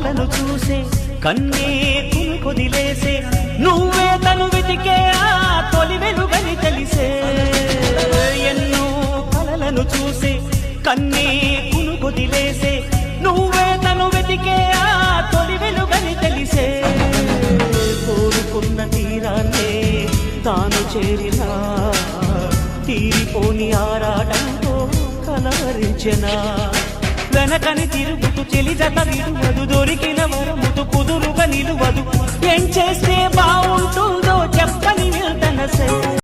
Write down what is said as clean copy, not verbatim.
కలలను చూసే కన్నే కొదిలేసే నువ్వే తను వెతికే ఆ తొలి వెలుగని తెలిసే ఎన్నో కలలను చూసే కన్నే కొదిలేసే నువ్వే తను వెతికే ఆ తొలి వెలుగని తెలిసే కోరుకున్న తీరాన్నే తాను చేరినా తీరిపోని ఆరాటంతో కలవరించెనా వెనకని తిరుగుతూ చెలి జత విడువదు దొరికిన వరముతు కుదురుగా నిలువదు ఏం చేస్తే బాగుంటుందో చెప్పని వెళ్తనసే